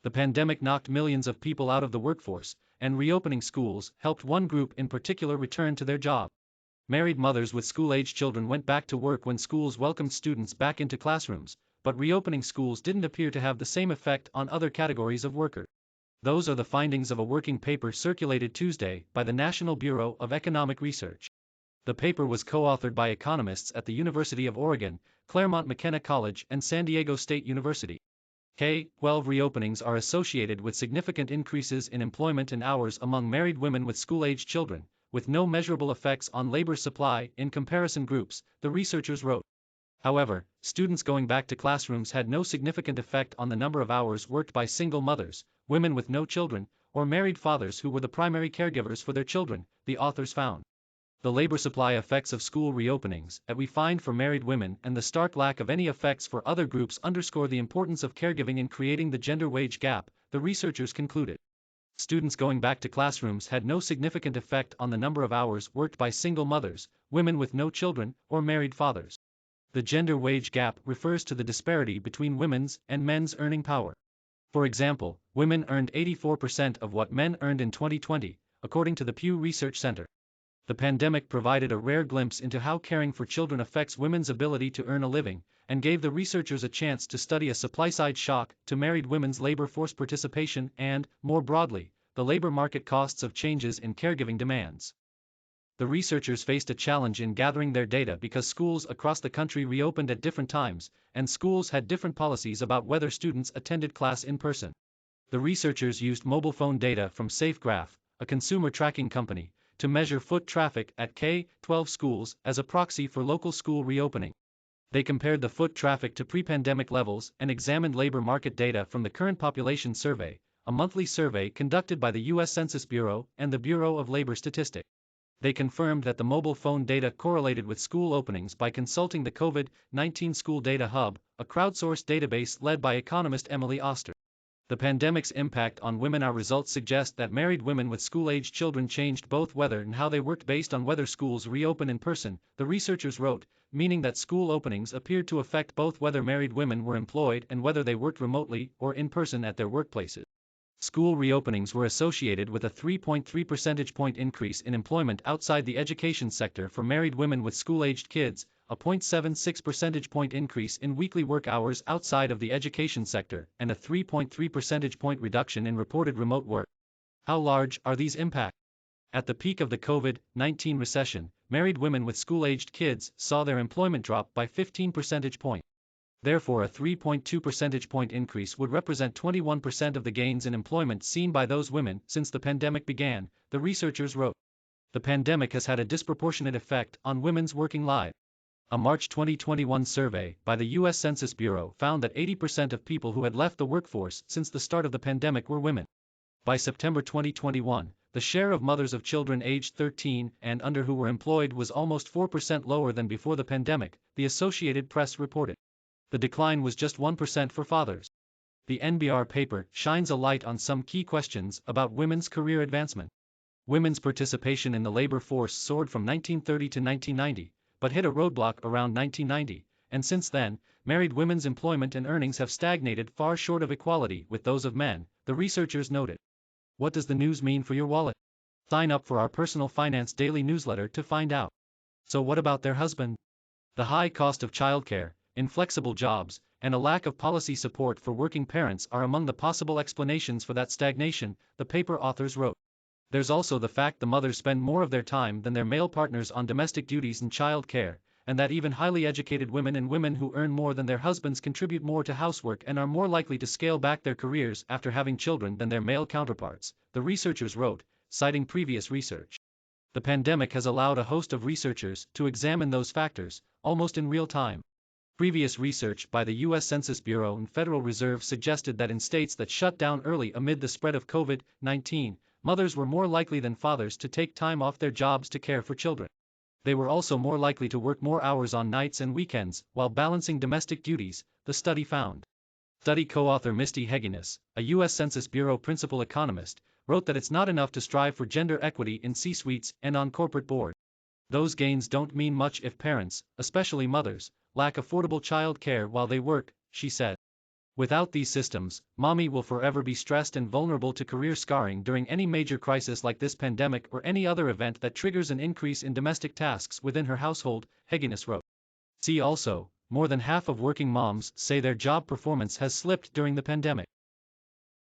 The pandemic knocked millions of people out of the workforce, and reopening schools helped one group in particular return to their job. Married mothers with school-age children went back to work when schools welcomed students back into classrooms, but reopening schools didn't appear to have the same effect on other categories of workers. Those are the findings of a working paper circulated Tuesday by the National Bureau of Economic Research. The paper was co-authored by economists at the University of Oregon, Claremont McKenna College and San Diego State University. K-12 reopenings are associated with significant increases in employment and hours among married women with school-aged children, with no measurable effects on labor supply in comparison groups, the researchers wrote. However, students going back to classrooms had no significant effect on the number of hours worked by single mothers, women with no children, or married fathers who were the primary caregivers for their children, the authors found. The labor supply effects of school reopenings that we find for married women and the stark lack of any effects for other groups underscore the importance of caregiving in creating the gender wage gap, the researchers concluded. Students going back to classrooms had no significant effect on the number of hours worked by single mothers, women with no children, or married fathers. The gender wage gap refers to the disparity between women's and men's earning power. For example, women earned 84% of what men earned in 2020, according to the Pew Research Center. The pandemic provided a rare glimpse into how caring for children affects women's ability to earn a living, and gave the researchers a chance to study a supply-side shock to married women's labor force participation and, more broadly, the labor market costs of changes in caregiving demands. The researchers faced a challenge in gathering their data because schools across the country reopened at different times, and schools had different policies about whether students attended class in person. The researchers used mobile phone data from SafeGraph, a consumer tracking company, to measure foot traffic at K-12 schools as a proxy for local school reopening. They compared the foot traffic to pre-pandemic levels and examined labor market data from the Current Population Survey, a monthly survey conducted by the U.S. Census Bureau and the Bureau of Labor Statistics. They confirmed that the mobile phone data correlated with school openings by consulting the COVID-19 School Data Hub, a crowdsourced database led by economist Emily Oster. The pandemic's impact on women. Our results suggest that married women with school-aged children changed both whether and how they worked based on whether schools reopen in person, the researchers wrote, meaning that school openings appeared to affect both whether married women were employed and whether they worked remotely or in person at their workplaces. School reopenings were associated with a 3.3 percentage point increase in employment outside the education sector for married women with school-aged kids, a 0.76 percentage point increase in weekly work hours outside of the education sector, and a 3.3 percentage point reduction in reported remote work. How large are these impacts? At the peak of the COVID-19 recession, married women with school-aged kids saw their employment drop by 15 percentage points. Therefore, a 3.2 percentage point increase would represent 21% of the gains in employment seen by those women since the pandemic began, the researchers wrote. The pandemic has had a disproportionate effect on women's working lives. A March 2021 survey by the U.S. Census Bureau found that 80% of people who had left the workforce since the start of the pandemic were women. By September 2021, the share of mothers of children aged 13 and under who were employed was almost 4% lower than before the pandemic, the Associated Press reported. The decline was just 1% for fathers. The NBER paper shines a light on some key questions about women's career advancement. Women's participation in the labor force soared from 1930 to 1990, but hit a roadblock around 1990, and since then, married women's employment and earnings have stagnated far short of equality with those of men, the researchers noted. What does the news mean for your wallet? Sign up for our personal finance daily newsletter to find out. So what about their husband? The high cost of childcare, inflexible jobs, and a lack of policy support for working parents are among the possible explanations for that stagnation, the paper authors wrote. There's also the fact the mothers spend more of their time than their male partners on domestic duties and child care, and that even highly educated women and women who earn more than their husbands contribute more to housework and are more likely to scale back their careers after having children than their male counterparts, the researchers wrote, citing previous research. The pandemic has allowed a host of researchers to examine those factors, almost in real time. Previous research by the U.S. Census Bureau and Federal Reserve suggested that in states that shut down early amid the spread of COVID-19, mothers were more likely than fathers to take time off their jobs to care for children. They were also more likely to work more hours on nights and weekends while balancing domestic duties, the study found. Study co-author Misty Heginess, a U.S. Census Bureau principal economist, wrote that it's not enough to strive for gender equity in C-suites and on corporate boards. Those gains don't mean much if parents, especially mothers, lack affordable child care while they work, she said. Without these systems, mommy will forever be stressed and vulnerable to career scarring during any major crisis like this pandemic or any other event that triggers an increase in domestic tasks within her household, Heginess wrote. See also, more than half of working moms say their job performance has slipped during the pandemic.